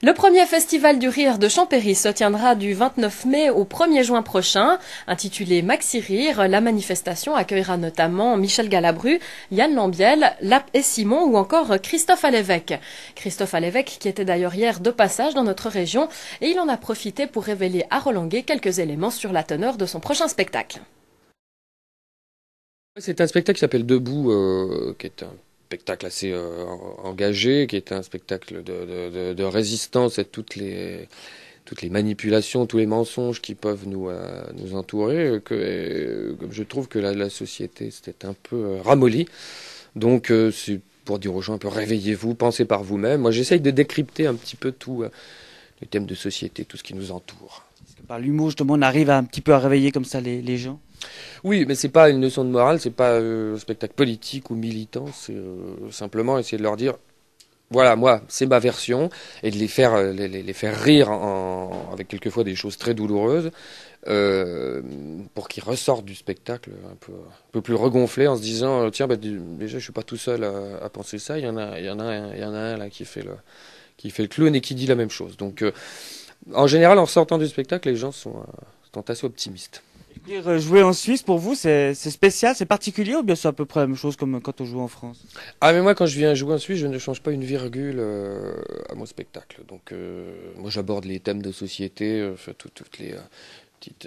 Le premier festival du rire de Champéry se tiendra du 29 mai au 1er juin prochain. Intitulé Maxi Rire, la manifestation accueillera notamment Michel Galabru, Yann Lambiel, Lap et Simon ou encore Christophe Alévèque. Christophe Alévèque qui était d'ailleurs hier de passage dans notre région et il en a profité pour révéler à Roland Gué quelques éléments sur la teneur de son prochain spectacle. C'est un spectacle qui s'appelle Debout, qui est un spectacle assez engagé, qui est un spectacle de résistance à toutes les manipulations, tous les mensonges qui peuvent nous entourer. Je trouve que la société s'était un peu ramollie. Donc c'est pour dire aux gens un peu réveillez-vous, pensez par vous-même. Moi j'essaye de décrypter un petit peu tout les thèmes de société, tout ce qui nous entoure. Parce que par l'humour, justement, on arrive un petit peu à réveiller comme ça les gens. Oui, mais c'est pas une leçon de morale, c'est pas un spectacle politique ou militant, c'est simplement essayer de leur dire, voilà, moi, c'est ma version, et de les faire, les faire rire avec quelquefois des choses très douloureuses, pour qu'ils ressortent du spectacle un peu plus regonflés en se disant, tiens, bah, déjà, je suis pas tout seul à penser ça, il y en a un là qui fait le clown et qui dit la même chose. Donc, en général, en sortant du spectacle, les gens sont assez optimistes. Jouer en Suisse, pour vous, c'est spécial, c'est particulier ou bien c'est à peu près la même chose comme quand on joue en France? Ah mais moi quand je viens jouer en Suisse, je ne change pas une virgule à mon spectacle. Donc moi j'aborde les thèmes de société, toutes les petites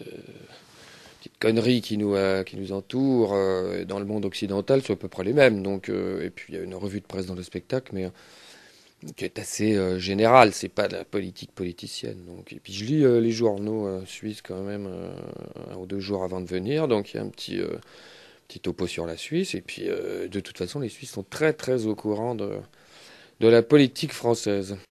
conneries qui nous entourent. Dans le monde occidental, c'est à peu près les mêmes. Donc et puis il y a une revue de presse dans le spectacle, mais qui est assez générale. C'est pas de la politique politicienne. Donc et puis je lis les journaux suisses quand même 1 ou 2 jours avant de venir. Donc il y a un petit topo sur la Suisse. Et puis, de toute façon, les Suisses sont très, très au courant de la politique française.